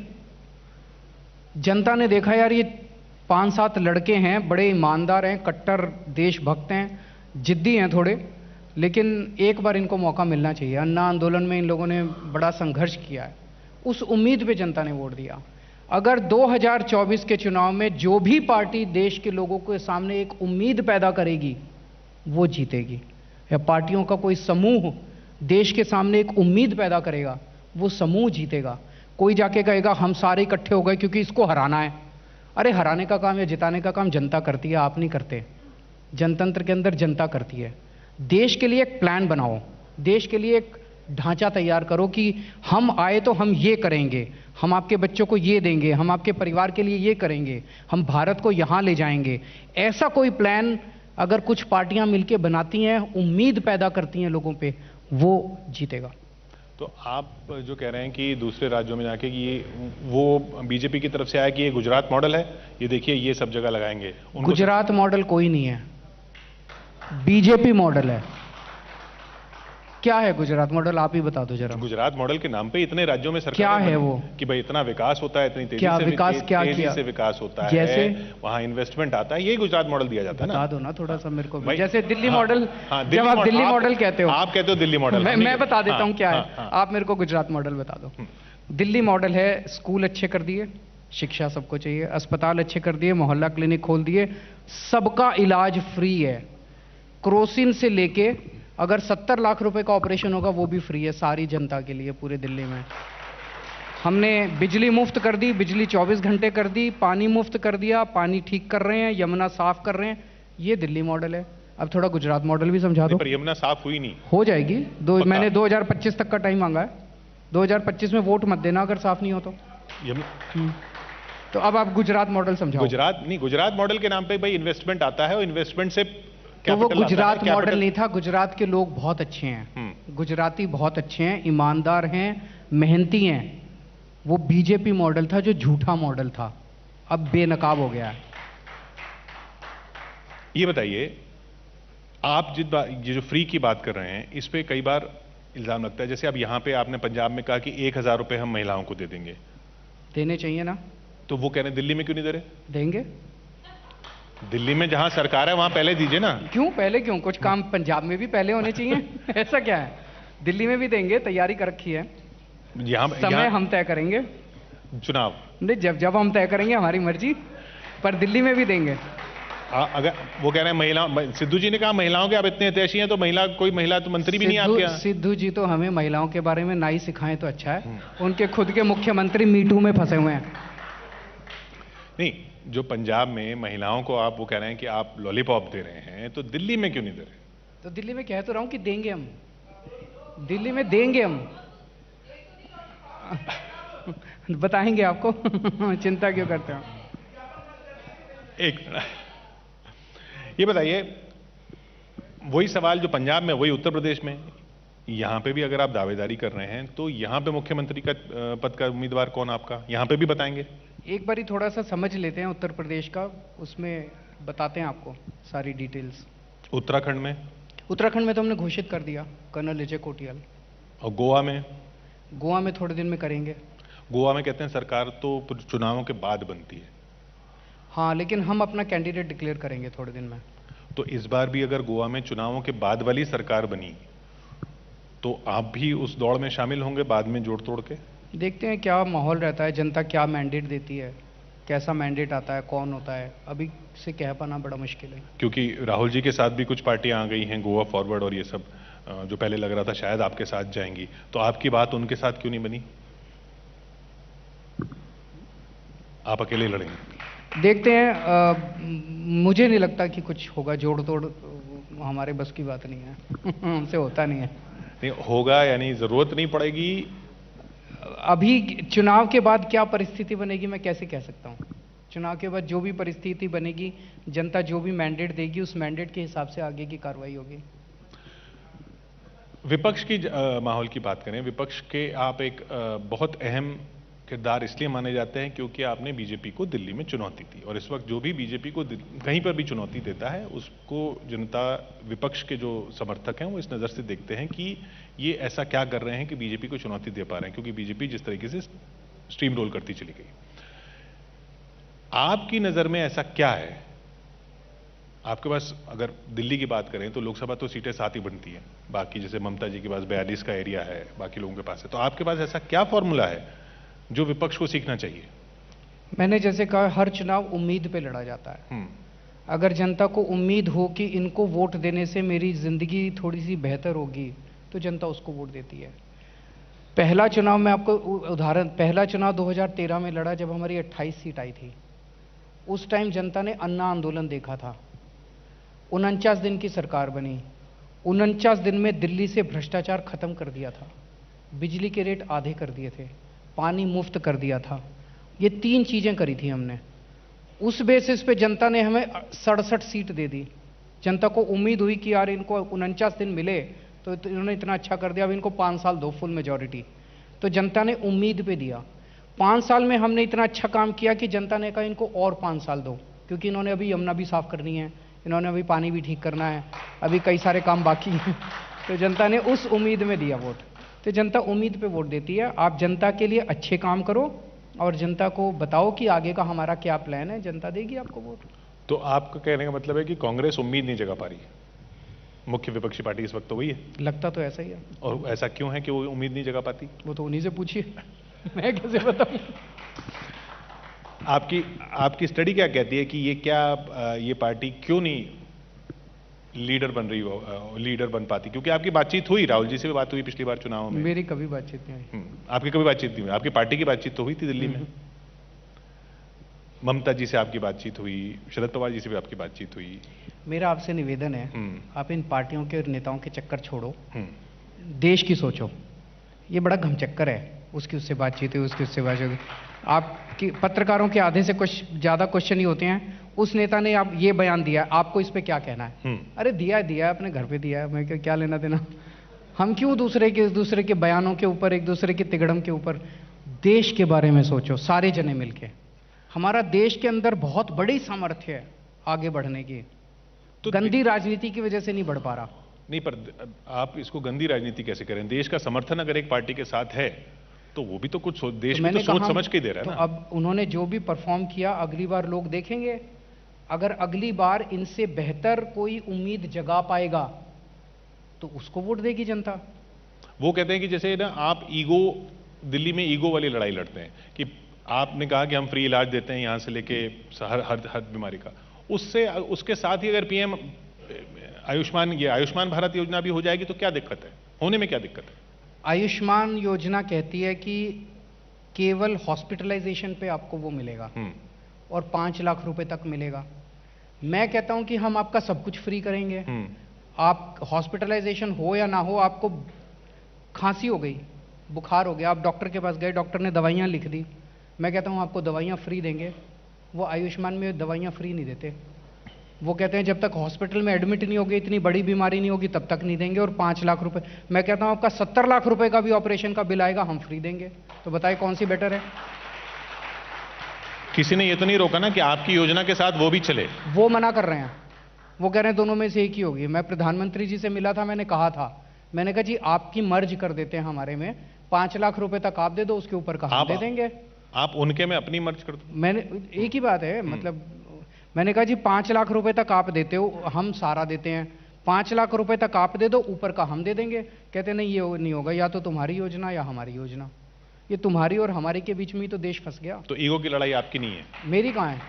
जनता ने देखा यार ये 5-7 लड़के हैं, बड़े ईमानदार हैं, कट्टर देशभक्त हैं, जिद्दी हैं थोड़े, लेकिन एक बार इनको मौका मिलना चाहिए। अन्ना आंदोलन में इन लोगों ने बड़ा संघर्ष किया है, उस उम्मीद पे जनता ने वोट दिया। अगर 2024 के चुनाव में जो भी पार्टी देश के लोगों के सामने एक उम्मीद पैदा करेगी, वो जीतेगी। या पार्टियों का कोई समूह देश के सामने एक उम्मीद पैदा करेगा, वो समूह जीतेगा। कोई जाके कहेगा हम सारे इकट्ठे हो गए क्योंकि इसको हराना है। अरे हराने का काम या जिताने का काम जनता करती है, आप नहीं करते। जनतंत्र के अंदर जनता करती है। देश के लिए एक प्लान बनाओ, देश के लिए एक ढांचा तैयार करो कि हम आए तो हम ये करेंगे, हम आपके बच्चों को ये देंगे, हम आपके परिवार के लिए ये करेंगे, हम भारत को यहाँ ले जाएंगे। ऐसा कोई प्लान अगर कुछ पार्टियां मिलकर बनाती हैं, उम्मीद पैदा करती हैं लोगों पे, वो जीतेगा। तो आप जो कह रहे हैं कि दूसरे राज्यों में जाके कि ये वो बीजेपी की तरफ से आया कि ये गुजरात मॉडल है, ये देखिए ये सब जगह लगाएंगे, गुजरात मॉडल कोई नहीं है, बीजेपी मॉडल है। क्या है गुजरात मॉडल, आप ही बता दो जरा। गुजरात मॉडल के नाम पे इतने राज्यों में सरकार क्या है वो कि भाई इतना विकास होता है, इतनी तेजी क्या से विकास, क्या तेजी किया? से विकास होता है, जैसे वहां इन्वेस्टमेंट आता है, यही गुजरात मॉडल दिया जाता है ना। बता दो ना थोड़ा सा मेरे को। भाई, जैसे दिल्ली मॉडल, जब आप दिल्ली मॉडल कहते हो, आप कहते हो दिल्ली मॉडल, मैं बता देता हूँ क्या है। आप मेरे को गुजरात मॉडल बता दो। दिल्ली मॉडल है, स्कूल अच्छे कर दिए, शिक्षा सबको चाहिए, अस्पताल अच्छे कर दिए, मोहल्ला क्लिनिक खोल दिए, सबका इलाज फ्री है। क्रोसिन से लेके अगर 70 लाख रुपए का ऑपरेशन होगा वो भी फ्री है, सारी जनता के लिए पूरे दिल्ली में। हमने बिजली मुफ्त कर दी, बिजली 24 घंटे कर दी, पानी मुफ्त कर दिया, पानी ठीक कर रहे हैं, यमुना साफ कर रहे हैं। ये दिल्ली मॉडल है। अब थोड़ा गुजरात मॉडल भी समझा दो। पर यमुना साफ हुई नहीं, हो जाएगी। मैंने 2025 तक का टाइम मांगा है। 2025 में वोट मत देना अगर साफ नहीं हो तो। तो अब आप गुजरात मॉडल समझाओ। गुजरात मॉडल के नाम पे भाई इन्वेस्टमेंट आता है और इन्वेस्टमेंट से तो वो गुजरात मॉडल नहीं था। गुजरात के लोग बहुत अच्छे हैं, गुजराती बहुत अच्छे हैं, ईमानदार हैं, मेहनती हैं। वो बीजेपी मॉडल था जो झूठा मॉडल था, अब बेनकाब हो गया है। ये बताइए, आप ये जो फ्री की बात कर रहे हैं, इस पे कई बार इल्जाम लगता है, जैसे अब यहां पे आपने पंजाब में कहा कि 1000 रुपए हम महिलाओं को दे देंगे। देने चाहिए ना। तो वो कह रहे हैं दिल्ली में क्यों नहीं दे रहे? देंगे। दिल्ली में जहां सरकार है वहां पहले दीजिए ना। क्यों पहले, क्यों? कुछ काम पंजाब में भी पहले होने चाहिए। ऐसा क्या है? दिल्ली में भी देंगे, तैयारी कर रखी है। समय हम तय करेंगे, चुनाव नहीं जब हम तय करेंगे, हमारी मर्जी, पर दिल्ली में भी देंगे। अगर वो कह रहे हैं महिला, सिद्धू जी ने कहा महिलाओं के आप इतने हितैषी हैं, तो कोई महिला तो मंत्री भी नहीं आपके यहाँ। सिद्धू जी तो हमें महिलाओं के बारे में ना ही सिखाएं तो अच्छा है। उनके खुद के मुख्यमंत्री मीटू में फंसे हुए हैं। नहीं, जो पंजाब में महिलाओं को आप वो कह रहे हैं कि आप लॉलीपॉप दे रहे हैं, तो दिल्ली में क्यों नहीं दे रहे? तो दिल्ली में कह तो रहा हूं कि देंगे हम, दिल्ली में देंगे हम। बताएंगे आपको। चिंता क्यों करते हो? एक ये बताइए, वही सवाल जो पंजाब में वही उत्तर प्रदेश में, यहां पे भी अगर आप दावेदारी कर रहे हैं तो यहां पे मुख्यमंत्री का पद का उम्मीदवार कौन आपका, यहां पे भी बताएंगे? एक बारी थोड़ा सा समझ लेते हैं उत्तर प्रदेश का, उसमें बताते हैं आपको सारी डिटेल्स। उत्तराखंड में? उत्तराखंड में तो हमने घोषित कर दिया, कर्नल अजय कोटियाल। और गोवा में? गोवा में थोड़े दिन में करेंगे। गोवा में कहते हैं सरकार तो चुनावों के बाद बनती है। हाँ, लेकिन हम अपना कैंडिडेट डिक्लेयर करेंगे थोड़े दिन में। तो इस बार भी अगर गोवा में चुनावों के बाद वाली सरकार बनी तो आप भी उस दौड़ में शामिल होंगे बाद में जोड़ तोड़ के? देखते हैं क्या माहौल रहता है, जनता क्या मैंडेट देती है, कैसा मैंडेट आता है, कौन होता है, अभी से कह पाना बड़ा मुश्किल है। क्योंकि राहुल जी के साथ भी कुछ पार्टियां आ गई हैं, गोवा फॉरवर्ड और ये सब, जो पहले लग रहा था शायद आपके साथ जाएंगी, तो आपकी बात उनके साथ क्यों नहीं बनी? आप अकेले लड़ेंगे? देखते हैं, मुझे नहीं लगता कि कुछ होगा, जोड़ तोड़ हमारे बस की बात नहीं है। हमसे होता नहीं है। नहीं होगा यानी जरूरत नहीं पड़ेगी? अभी चुनाव के बाद क्या परिस्थिति बनेगी मैं कैसे कह सकता हूँ? चुनाव के बाद जो भी परिस्थिति बनेगी, जनता जो भी मैंडेट देगी, उस मैंडेट के हिसाब से आगे की कार्रवाई होगी। विपक्ष की माहौल की बात करें, विपक्ष के आप एक बहुत अहम किरदार इसलिए माने जाते हैं क्योंकि आपने बीजेपी को दिल्ली में चुनौती दी, और इस वक्त जो भी बीजेपी को कहीं पर भी चुनौती देता है उसको जनता, विपक्ष के जो समर्थक हैं वो इस नज़र से देखते हैं कि ये ऐसा क्या कर रहे हैं कि बीजेपी को चुनौती दे पा रहे हैं, क्योंकि बीजेपी जिस तरीके से स्टीम रोल करती चली गई। आपकी नज़र में ऐसा क्या है? आपके पास अगर दिल्ली की बात करें तो लोकसभा तो सीटें 7 ही बनती हैं, बाकी जैसे ममता जी के पास 42 का एरिया है, बाकी लोगों के पास है, तो आपके पास ऐसा क्या फॉर्मूला है जो विपक्ष को सीखना चाहिए? मैंने जैसे कहा, हर चुनाव उम्मीद पे लड़ा जाता है। अगर जनता को उम्मीद हो कि इनको वोट देने से मेरी जिंदगी थोड़ी सी बेहतर होगी तो जनता उसको वोट देती है। पहला चुनाव, मैं आपको उदाहरण, पहला चुनाव 2013 में लड़ा जब हमारी 28 सीट आई थी। उस टाइम जनता ने अन्ना आंदोलन देखा था। 49 दिन की सरकार बनी। 49 दिन में दिल्ली से भ्रष्टाचार खत्म कर दिया था, बिजली के रेट आधे कर दिए थे, पानी मुफ्त कर दिया था। ये 3 चीजें करी थी हमने। उस बेसिस पे जनता ने हमें 67 सीट दे दी। जनता को उम्मीद हुई कि यार इनको 49 दिन मिले तो इन्होंने इतना अच्छा कर दिया, अब इनको 5 साल दो फुल मेजॉरिटी। तो जनता ने उम्मीद पे दिया। 5 साल में हमने इतना अच्छा काम किया कि जनता ने कहा इनको और 5 साल दो, क्योंकि इन्होंने अभी यमुना भी साफ करनी है, इन्होंने अभी पानी भी ठीक करना है, अभी कई सारे काम बाकी हैं। तो जनता ने उस उम्मीद में दिया वोट। तो जनता उम्मीद पे वोट देती है। आप जनता के लिए अच्छे काम करो और जनता को बताओ कि आगे का हमारा क्या प्लान है, जनता देगी आपको वोट। तो आपका कहने का मतलब है कि कांग्रेस उम्मीद नहीं जगा पा रही? मुख्य विपक्षी पार्टी इस वक्त तो वही है। लगता तो ऐसा ही है। और ऐसा क्यों है कि वो उम्मीद नहीं जगा पाती? वो तो उन्हीं से पूछिए। मैं कैसे बताऊं? आपकी स्टडी क्या कहती है कि ये पार्टी क्यों नहीं लीडर बन पाती? क्योंकि आपकी बातचीत हुई, राहुल जी से भी बात हुई पिछली बार चुनाव में। मेरी कभी बातचीत नहीं हुई। आपकी कभी बातचीत नहीं हुई? आपकी पार्टी की बातचीत तो हुई थी दिल्ली में। ममता जी से आपकी बातचीत हुई, शरद पवार जी से भी आपकी बातचीत हुई। मेरा आपसे निवेदन है, आप इन पार्टियों के और नेताओं के चक्कर छोड़ो, देश की सोचो। ये बड़ा घमचक्कर है, उसकी उससे बातचीत हुई, उसकी उससे बातचीत हुई। आपकी पत्रकारों के आधे से कुछ ज्यादा क्वेश्चन ही होते हैं, उस नेता ने आप ये बयान दिया, आपको इस पे क्या कहना है? अरे दिया है, अपने घर पे दिया है, मैं क्या लेना देना। हम क्यों दूसरे के बयानों के ऊपर, एक दूसरे के तिगड़म के ऊपर? देश के बारे में सोचो सारे जने मिलके। हमारा देश के अंदर बहुत बड़ी सामर्थ्य है आगे बढ़ने की, तो गंदी राजनीति की वजह से नहीं बढ़ पा रहा। नहीं, पर आप इसको गंदी राजनीति कैसे करें? देश का समर्थन अगर एक पार्टी के साथ है तो वो भी तो कुछ देश में तो सोच समझ के दे रहा है तो ना। अब उन्होंने जो भी परफॉर्म किया, अगली बार लोग देखेंगे। अगर अगली बार इनसे बेहतर कोई उम्मीद जगा पाएगा तो उसको वोट देगी जनता। वो कहते हैं कि जैसे ना आप दिल्ली में ईगो वाली लड़ाई लड़ते हैं कि आपने कहा कि हम फ्री इलाज देते हैं यहां से लेके हर बीमारी का, उसके साथ ही अगर पीएम आयुष्मान भारत योजना भी हो जाएगी तो क्या दिक्कत है? होने में क्या दिक्कत है? आयुष्मान योजना कहती है कि केवल हॉस्पिटलाइजेशन पे आपको वो मिलेगा और 5 लाख रुपए तक मिलेगा। मैं कहता हूं कि हम आपका सब कुछ फ्री करेंगे। आप हॉस्पिटलाइजेशन हो या ना हो, आपको खांसी हो गई, बुखार हो गया, आप डॉक्टर के पास गए, डॉक्टर ने दवाइयाँ लिख दी, मैं कहता हूँ आपको दवाइयाँ फ्री देंगे, वो आयुष्मान में दवाइयाँ फ्री नहीं देते। वो कहते हैं जब तक हॉस्पिटल में एडमिट नहीं होगी, इतनी बड़ी बीमारी नहीं होगी, तब तक नहीं देंगे, और 5 लाख रुपए। मैं कहता हूँ आपका 70 लाख रुपए का भी ऑपरेशन का बिल आएगा, हम फ्री देंगे। तो बताइए कौन सी बेटर है? किसी ने ये तो नहीं रोका ना कि आपकी योजना के साथ वो भी चले? वो मना कर रहे हैं, वो कह रहे हैं दोनों में से एक ही होगी। मैं प्रधानमंत्री जी से मिला था, मैंने कहा था, मैंने कहा जी आपकी मर्ज कर देते हैं हमारे में, 5 लाख रुपए तक आप दे दो, उसके ऊपर का हम दे देंगे। आप उनके में अपनी मर्ज कर दो। मैंने एक ही बात है, मतलब मैंने कहा जी 5 लाख रुपए तक आप देते हो, हम सारा देते हैं, 5 लाख रुपए तक आप दे दो, ऊपर का हम दे देंगे। कहते नहीं ये नहीं होगा, या तो तुम्हारी योजना या हमारी योजना। ये तुम्हारी और हमारी के बीच में ही तो देश फंस गया। तो ईगो की लड़ाई आपकी नहीं है? मेरी कहाँ है?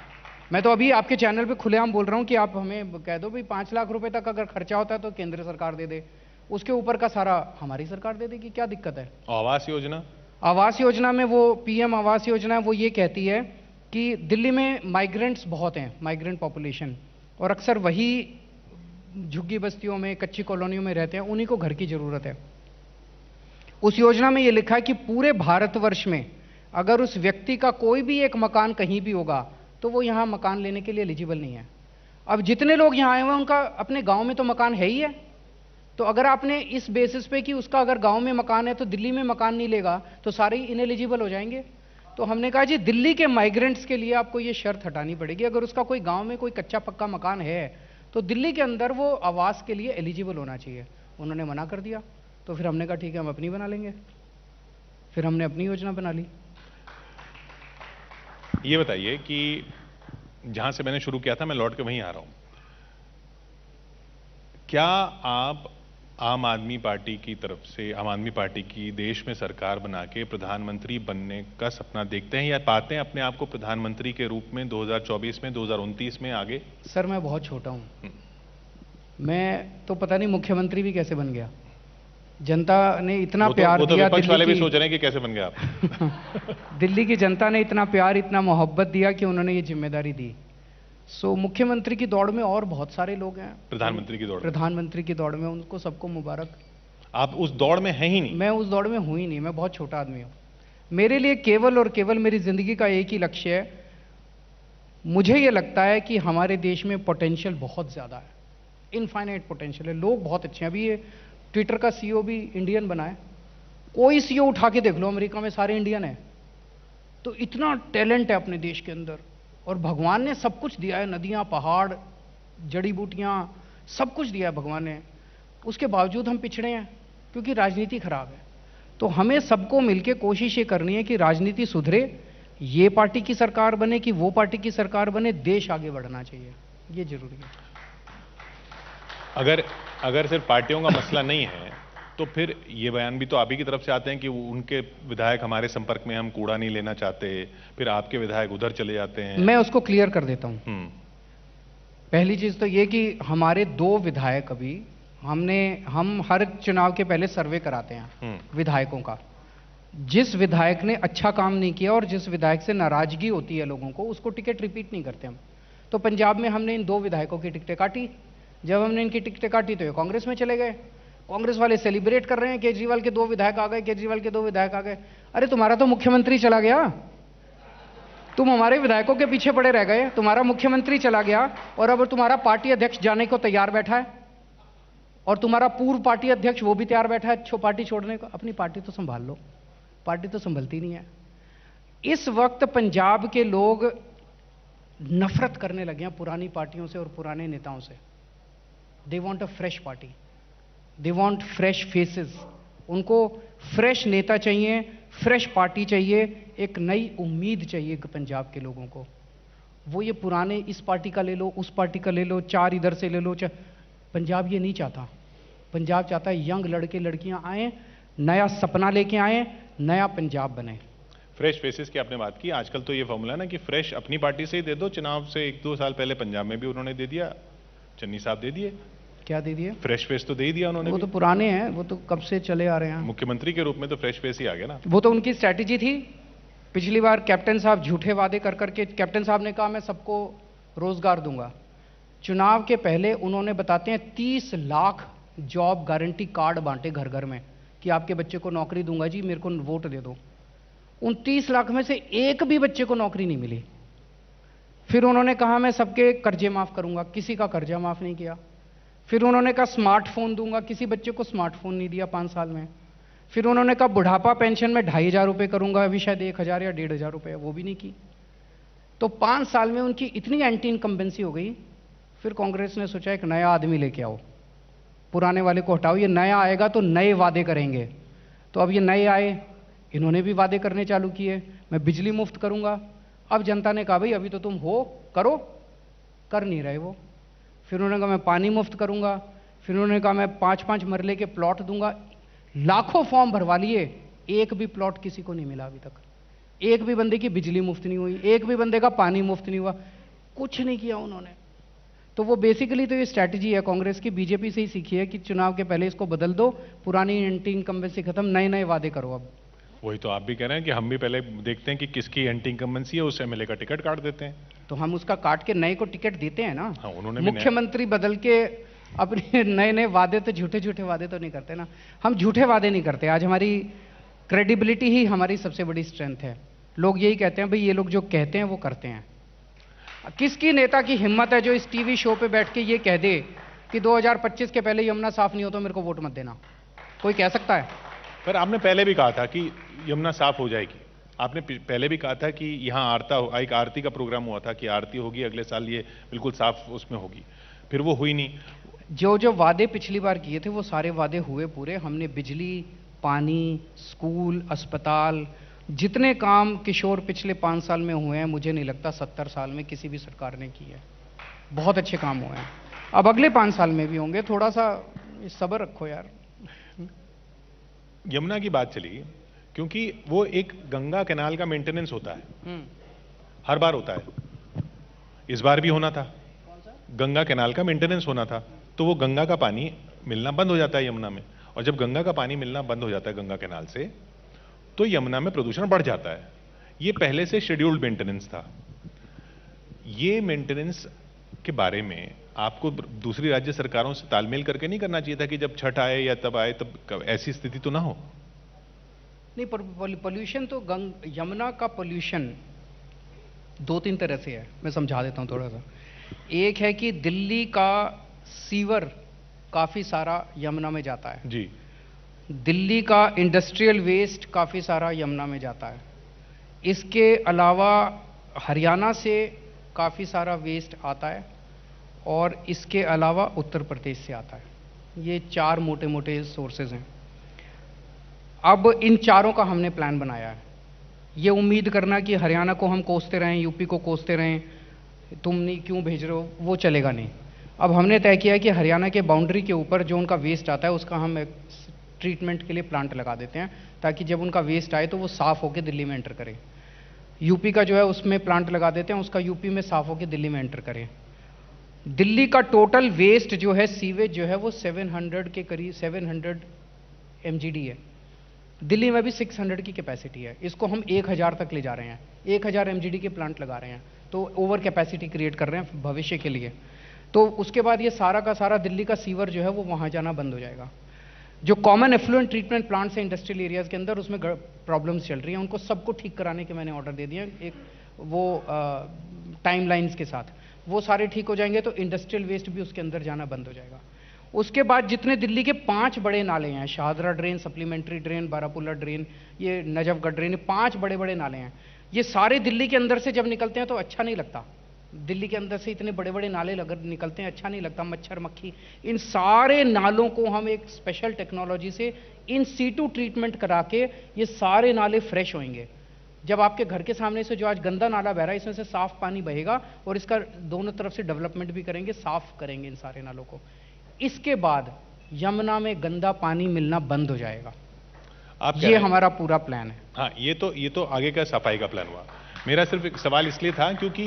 मैं तो अभी आपके चैनल पे खुलेआम बोल रहा हूँ कि आप हमें कह दो भाई 5 लाख रुपए तक अगर खर्चा होता है तो केंद्र सरकार दे दे, उसके ऊपर का सारा हमारी सरकार दे देगी, क्या दिक्कत है? आवास योजना? आवास योजना में वो पीएम आवास योजना है, वो ये कहती है कि दिल्ली में माइग्रेंट्स बहुत हैं, माइग्रेंट पॉपुलेशन, और अक्सर वही झुग्गी बस्तियों में, कच्ची कॉलोनियों में रहते हैं, उन्हीं को घर की जरूरत है। उस योजना में ये लिखा है कि पूरे भारतवर्ष में अगर उस व्यक्ति का कोई भी एक मकान कहीं भी होगा तो वो यहाँ मकान लेने के लिए एलिजिबल नहीं है। अब जितने लोग यहाँ आए हुए हैं उनका अपने गांव में तो मकान है ही है, तो अगर आपने इस बेसिस पे कि उसका अगर गांव में मकान है तो दिल्ली में मकान नहीं लेगा तो सारे ही इनएलिजिबल हो जाएंगे। तो हमने कहा जी दिल्ली के माइग्रेंट्स के लिए आपको ये शर्त हटानी पड़ेगी, अगर उसका कोई गांव में कोई कच्चा पक्का मकान है तो दिल्ली के अंदर वो आवास के लिए एलिजिबल होना चाहिए। उन्होंने मना कर दिया, तो फिर हमने कहा ठीक है हम अपनी बना लेंगे, फिर हमने अपनी योजना बना ली। ये बताइए कि जहां से मैंने शुरू किया था मैं लौट के वहीं आ रहा हूं, क्या आप आम आदमी पार्टी की तरफ से, आम आदमी पार्टी की देश में सरकार बना के प्रधानमंत्री बनने का सपना देखते हैं या पाते हैं अपने आप को प्रधानमंत्री के रूप में 2024 में, 2029 में आगे? सर मैं बहुत छोटा हूं, मैं तो पता नहीं मुख्यमंत्री भी कैसे बन गया। जनता ने इतना प्यार दिया, विपक्ष वाले भी सोच रहे हैं कि कैसे बन गया आप। दिल्ली की जनता ने इतना प्यार, इतना मोहब्बत दिया कि उन्होंने ये जिम्मेदारी दी। सो मुख्यमंत्री की दौड़ में और बहुत सारे लोग हैं, प्रधानमंत्री की दौड़ में उनको सबको मुबारक। आप उस दौड़ में हैं ही नहीं? मैं उस दौड़ में हूं ही नहीं, मैं बहुत छोटा आदमी हूं। मेरे लिए केवल और केवल मेरी जिंदगी का एक ही लक्ष्य है, मुझे ये लगता है कि हमारे देश में पोटेंशियल बहुत ज्यादा है, इनफाइनाइट पोटेंशियल है, लोग बहुत अच्छे हैं। अभी ये ट्विटर का सीईओ भी इंडियन बना है, कोई सीईओ उठा के देख लो अमेरिका में सारे इंडियन है। तो इतना टैलेंट है अपने देश के अंदर, और भगवान ने सब कुछ दिया है, नदियां, पहाड़, जड़ी बूटियां, सब कुछ दिया है भगवान ने। उसके बावजूद हम पिछड़े हैं क्योंकि राजनीति खराब है। तो हमें सबको मिलकर कोशिश ये करनी है कि राजनीति सुधरे, ये पार्टी की सरकार बने कि वो पार्टी की सरकार बने, देश आगे बढ़ना चाहिए, ये जरूरी है। अगर सिर्फ पार्टियों का मसला नहीं है तो फिर ये बयान भी तो आप ही की तरफ से आते हैं कि उनके विधायक हमारे संपर्क में, हम कूड़ा नहीं लेना चाहते, फिर आपके विधायक उधर चले जाते हैं। मैं उसको क्लियर कर देता हूं। पहली चीज तो ये कि हमारे 2 विधायक अभी हम हर चुनाव के पहले सर्वे कराते हैं विधायकों का। जिस विधायक ने अच्छा काम नहीं किया और जिस विधायक से नाराजगी होती है लोगों को, उसको टिकट रिपीट नहीं करते हम। तो पंजाब में हमने इन 2 विधायकों की टिकटें काटी, जब हमने इनकी टिकटें काटी तो ये कांग्रेस में चले गए। कांग्रेस वाले सेलिब्रेट कर रहे हैं, केजरीवाल के 2 विधायक आ गए, केजरीवाल के 2 विधायक आ गए। अरे तुम्हारा तो मुख्यमंत्री चला गया, तुम हमारे विधायकों के पीछे पड़े रह गए, तुम्हारा मुख्यमंत्री चला गया और अब तुम्हारा पार्टी अध्यक्ष जाने को तैयार बैठा है, और तुम्हारा पूर्व पार्टी अध्यक्ष वो भी तैयार बैठा है पार्टी छोड़ने को। अपनी पार्टी तो संभाल लो, पार्टी तो संभलती नहीं है। इस वक्त पंजाब के लोग नफरत करने लगे हैं पुरानी पार्टियों से और पुराने नेताओं से। They want a fresh party, they want fresh faces. उनको फ्रेश नेता चाहिए, फ्रेश पार्टी चाहिए, एक नई उम्मीद चाहिए पंजाब के लोगों को। वो ये पुराने इस पार्टी का ले लो, उस पार्टी का ले लो, 4 इधर से ले लो, पंजाब ये नहीं चाहता। पंजाब चाहता है यंग लड़के लड़कियां आए, नया सपना लेके आए, नया पंजाब बने। फ्रेश फेसेस की आपने बात की, आजकल तो ये फॉर्मूला है ना कि फ्रेश अपनी पार्टी से ही दे दो। चुनाव से 1-2 साल पहले पंजाब में भी उन्होंने दे दिया, चन्नी साहब दे दिए। क्या दे दिए? फ्रेश फेस तो दे ही दिया उन्होंने। वो तो पुराने हैं, वो तो कब से चले आ रहे हैं। मुख्यमंत्री के रूप में तो फ्रेश फेस ही आ गया ना। वो तो उनकी स्ट्रैटेजी थी। पिछली बार कैप्टन साहब झूठे वादे कर करके, कैप्टन साहब ने कहा मैं सबको रोजगार दूंगा। चुनाव के पहले उन्होंने बताते हैं 30 लाख जॉब गारंटी कार्ड बांटे घर घर में, कि आपके बच्चे को नौकरी दूंगा जी, मेरे को वोट दे दो। 29 लाख में से एक भी बच्चे को नौकरी नहीं मिली। फिर उन्होंने कहा मैं सबके कर्जे माफ करूंगा, किसी का कर्जा माफ नहीं किया। फिर उन्होंने कहा स्मार्टफोन दूंगा, किसी बच्चे को स्मार्टफोन नहीं दिया 5 साल में। फिर उन्होंने कहा बुढ़ापा पेंशन में 2,500 रुपए करूंगा, अभी शायद 1,000 या 1,500 रुपए, वो भी नहीं की। तो 5 साल में उनकी इतनी एंटी इनकम्बेंसी हो गई। फिर कांग्रेस ने सोचा एक नया आदमी लेके आओ, पुराने वाले को हटाओ, ये नया आएगा तो नए वादे करेंगे। तो अब ये नए आए, इन्होंने भी वादे करने चालू किए, मैं बिजली मुफ्त करूंगा। अब जनता ने कहा भाई अभी तो तुम हो, करो, कर नहीं रहे वो। फिर उन्होंने कहा मैं पानी मुफ्त करूंगा। फिर उन्होंने कहा मैं 5-5 मरले के प्लॉट दूंगा। लाखों फॉर्म भरवा लिए, एक भी प्लॉट किसी को नहीं मिला अभी तक। एक भी बंदे की बिजली मुफ्त नहीं हुई, एक भी बंदे का पानी मुफ्त नहीं हुआ, कुछ नहीं किया उन्होंने। तो वो बेसिकली तो ये स्ट्रैटेजी है कांग्रेस की, बीजेपी से ही सीखी है कि चुनाव के पहले इसको बदल दो, पुरानी एंटी इनकम्बेंसी खत्म, नए नए वादे करो। अब वही तो आप भी कह रहे हैं कि हम भी पहले देखते हैं कि किसकी एंटी इनकम्बेंसी है, उस एमएलए का टिकट काट देते हैं। तो हम उसका काट के नए को टिकट देते हैं ना। हाँ, उन्होंने भी मुख्यमंत्री बदल के अपने नए नए वादे, तो झूठे झूठे वादे तो नहीं करते ना। हम झूठे वादे नहीं करते। आज हमारी क्रेडिबिलिटी ही हमारी सबसे बड़ी स्ट्रेंथ है। लोग यही कहते हैं भाई ये लोग जो कहते हैं वो करते हैं। किसकी नेता की हिम्मत है जो इस टीवी शो पे बैठ के ये कह दे कि 2025 के पहले यमुना साफ नहीं हो तो मेरे को वोट मत देना? कोई कह सकता है? पर आपने पहले भी कहा था कि यमुना साफ हो जाएगी। आपने पहले भी कहा था कि यहाँ एक आरती का प्रोग्राम हुआ था कि आरती होगी अगले साल, ये बिल्कुल साफ उसमें होगी, फिर वो हुई नहीं। जो जो वादे पिछली बार किए थे वो सारे वादे हुए पूरे। हमने बिजली, पानी, स्कूल, अस्पताल, जितने काम किशोर पिछले 5 साल में हुए हैं, मुझे नहीं लगता 70 साल में किसी भी सरकार ने किए हैं। बहुत अच्छे काम हुए हैं, अब अगले 5 साल में भी होंगे। थोड़ा सा सब्र रखो यार। यमुना की बात चली क्योंकि वो एक गंगा कैनाल का मेंटेनेंस होता है, हर बार होता है, इस बार भी होना था। गंगा कैनाल का मेंटेनेंस होना था, तो वो गंगा का पानी मिलना बंद हो जाता है यमुना में। और जब गंगा का पानी मिलना बंद हो जाता है गंगा कैनाल से, तो यमुना में प्रदूषण बढ़ जाता है। ये पहले से शेड्यूल्ड मेंटेनेंस था। ये मेंटेनेंस के बारे में आपको दूसरी राज्य सरकारों से तालमेल करके नहीं करना चाहिए था कि जब छठ आए या तब आए तब ऐसी स्थिति तो ना हो? नहीं, पर पोल्यूशन तो यमुना का पोल्यूशन 2-3 तरह से है, मैं समझा देता हूं थोड़ा सा। एक है कि दिल्ली का सीवर काफी सारा यमुना में जाता है जी। दिल्ली का इंडस्ट्रियल वेस्ट काफी सारा यमुना में जाता है। इसके अलावा हरियाणा से काफी सारा वेस्ट आता है, और इसके अलावा उत्तर प्रदेश से आता है। ये 4 मोटे मोटे सोर्सेज हैं। अब इन चारों का हमने प्लान बनाया है। ये उम्मीद करना कि हरियाणा को हम कोसते रहें, यूपी को कोसते रहें, तुम नहीं क्यों भेज रहे हो, वो चलेगा नहीं। अब हमने तय किया है कि हरियाणा के बाउंड्री के ऊपर जो उनका वेस्ट आता है उसका हम एक ट्रीटमेंट के लिए प्लांट लगा देते हैं, ताकि जब उनका वेस्ट आए तो वो साफ होकर दिल्ली में एंटर करे। यूपी का जो है उसमें प्लांट लगा देते हैं, उसका यूपी में साफ होकर दिल्ली में एंटर करे। दिल्ली का टोटल वेस्ट जो है, सीवेज जो है, वो 700 के करीब 700 MGD है। दिल्ली में भी 600 की कैपेसिटी है। इसको हम 1000 तक ले जा रहे हैं, 1000 MGD के प्लांट लगा रहे हैं, तो ओवर कैपेसिटी क्रिएट कर रहे हैं भविष्य के लिए। तो उसके बाद ये सारा का सारा दिल्ली का सीवर जो है वो वहाँ जाना बंद हो जाएगा। जो कॉमन एफ्लुएंट ट्रीटमेंट प्लांट्स हैं इंडस्ट्रियल एरियाज के अंदर, उसमें प्रॉब्लम्स चल रही हैं, उनको सबको ठीक कराने के मैंने ऑर्डर दे दिए हैं, एक वो टाइमलाइंस के साथ। वो सारे ठीक हो जाएंगे तो इंडस्ट्रियल वेस्ट भी उसके अंदर जाना बंद हो जाएगा। उसके बाद जितने दिल्ली के 5 बड़े नाले हैं, Shahdara drain, supplementary drain, Barapullah drain, ये नजफगढ़ ड्रेन, 5 बड़े बड़े नाले हैं। ये सारे दिल्ली के अंदर से जब निकलते हैं तो अच्छा नहीं लगता। दिल्ली के अंदर से इतने बड़े बड़े नाले निकलते हैं, अच्छा नहीं लगता, मच्छर मक्खी। इन सारे नालों को हम एक स्पेशल टेक्नोलॉजी से इन सीटू ट्रीटमेंट करा के ये सारे नाले फ्रेश होंगे। जब आपके घर के सामने से जो आज गंदा नाला बह रहा है, इसमें से साफ पानी बहेगा, और इसका दोनों तरफ से डेवलपमेंट भी करेंगे, साफ करेंगे इन सारे नालों को। इसके बाद यमुना में गंदा पानी मिलना बंद हो जाएगा। ये हमारा पूरा प्लान है। हाँ, ये तो आगे का सफाई का प्लान हुआ। मेरा सिर्फ एक सवाल इसलिए था क्योंकि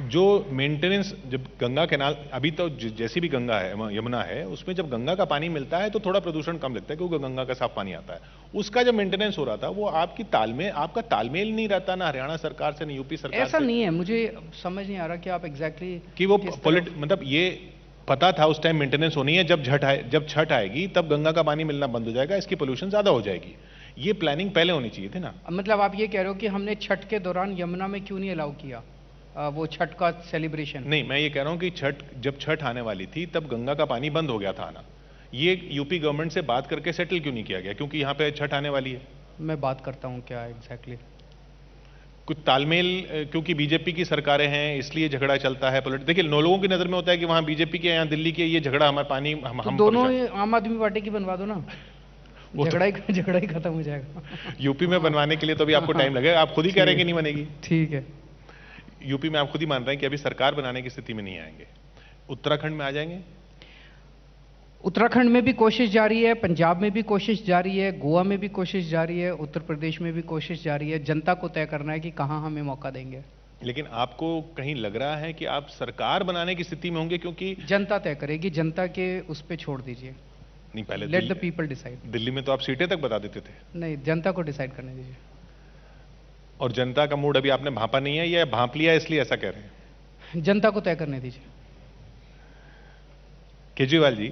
जो मेंटेनेंस, जब गंगा कैनाल, अभी तो जैसी भी गंगा है, यमुना है, उसमें जब गंगा का पानी मिलता है तो थोड़ा प्रदूषण कम लगता है क्योंकि गंगा का साफ पानी आता है। उसका जब मेंटेनेंस हो रहा था वो आपका तालमेल नहीं रहता ना हरियाणा सरकार से, ना यूपी सरकार से। ऐसा नहीं है, मुझे समझ नहीं आ रहा कि आप एग्जैक्टली कि वो मतलब ये पता था उस टाइम मेंटेनेंस होनी है, जब छठ आएगी तब गंगा का पानी मिलना बंद हो जाएगा, इसकी पोल्यूशन ज्यादा हो जाएगी। ये प्लानिंग पहले होनी चाहिए थी ना। मतलब आप ये कह रहे हो कि हमने छठ के दौरान यमुना में क्यों नहीं अलाउ किया वो छठ का सेलिब्रेशन? नहीं, मैं ये कह रहा हूं कि जब छठ आने वाली थी तब गंगा का पानी बंद हो गया था आना। ये यूपी गवर्नमेंट से बात करके सेटल क्यों नहीं किया गया? क्योंकि यहाँ पे छठ आने वाली है। मैं बात करता हूँ क्या एग्जैक्टली कुछ तालमेल, क्योंकि बीजेपी की सरकारें हैं इसलिए झगड़ा चलता है। देखिए, लोगों की नजर में होता है कि वहां बीजेपी के, यहाँ दिल्ली के, ये झगड़ा हमारे पानी हम दोनों आम आदमी पार्टी की बनवा दो ना, झगड़ा ही खत्म हो जाएगा। यूपी में बनवाने के लिए तो अभी आपको टाइम लगेगा। आप खुद ही कह रहे हैं कि नहीं बनेगी। ठीक है, यूपी में आप खुद ही मान रहे हैं कि अभी सरकार बनाने की स्थिति में नहीं आएंगे। उत्तराखंड में आ जाएंगे? उत्तराखंड में भी कोशिश जारी है, पंजाब में भी कोशिश जारी है, गोवा में भी कोशिश जारी है, उत्तर प्रदेश में भी कोशिश जारी है। जनता को तय करना है कि कहां हमें मौका देंगे। लेकिन आपको कहीं लग रहा है कि आप सरकार बनाने की स्थिति में होंगे? क्योंकि जनता तय करेगी, जनता के उस पर छोड़ दीजिए। नहीं, पहले let the people decide. Delhi में तो आप सीटें तक बता देते थे। नहीं, जनता को डिसाइड करने दीजिए। और जनता का मूड अभी आपने भांपा नहीं है या भांप लिया इसलिए ऐसा कह रहे हैं? जनता को तय करने दीजिए। केजरीवाल जी,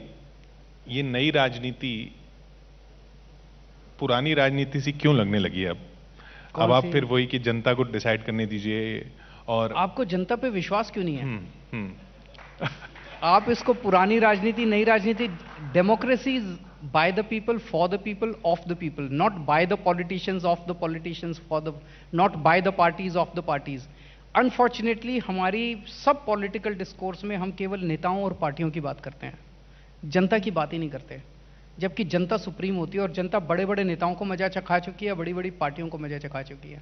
ये नई राजनीति पुरानी राजनीति से क्यों लगने लगी है अब आप फिर वही कि जनता को डिसाइड करने दीजिए? और आपको जनता पे विश्वास क्यों नहीं है? आप इसको पुरानी राजनीति, नई राजनीति, democracy by the people, for the people, of the people, not by the politicians, of the politicians, for the, not by the parties, of the parties. Unfortunately हमारी सब पॉलिटिकल डिस्कोर्स में हम केवल नेताओं और पार्टियों की बात करते हैं, जनता की बात ही नहीं करते। जबकि जनता सुप्रीम होती है और जनता बड़े बड़े नेताओं को मजा चखा चुकी है, बड़ी बड़ी पार्टियों को मजा चखा चुकी है।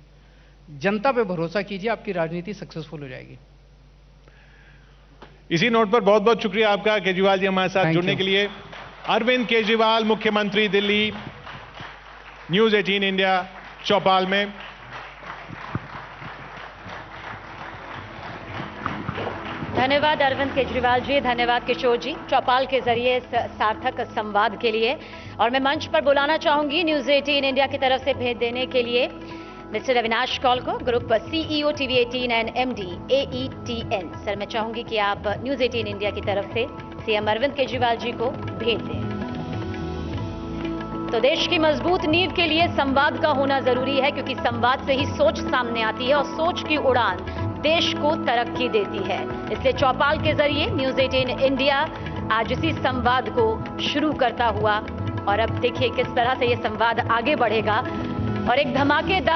जनता पे भरोसा कीजिए, आपकी राजनीति सक्सेसफुल हो जाएगी। इसी नोट पर बहुत बहुत शुक्रिया आपका केजरीवाल जी हमारे साथ जुड़ने के लिए। अरविंद केजरीवाल, मुख्यमंत्री दिल्ली, न्यूज़ 18 इंडिया चौपाल में। धन्यवाद अरविंद केजरीवाल जी, धन्यवाद किशोर जी, चौपाल के जरिए इस सार्थक संवाद के लिए। और मैं मंच पर बुलाना चाहूंगी न्यूज़ 18 इंडिया की तरफ से भेंट देने के लिए मिस्टर अविनाश कौल को, group CEO TV 18 and MD AETN। Sir, मैं चाहूंगी कि आप न्यूज़ 18 इंडिया की तरफ से सीएम अरविंद केजरीवाल जी को भेंट दें। तो देश की मजबूत नींव के लिए संवाद का होना जरूरी है, क्योंकि संवाद से ही सोच सामने आती है और सोच की उड़ान देश को तरक्की देती है। इसलिए चौपाल के जरिए न्यूज़ 18 इंडिया आज इसी संवाद को शुरू करता हुआ, और अब देखिए किस तरह से ये संवाद आगे बढ़ेगा और एक धमाकेदार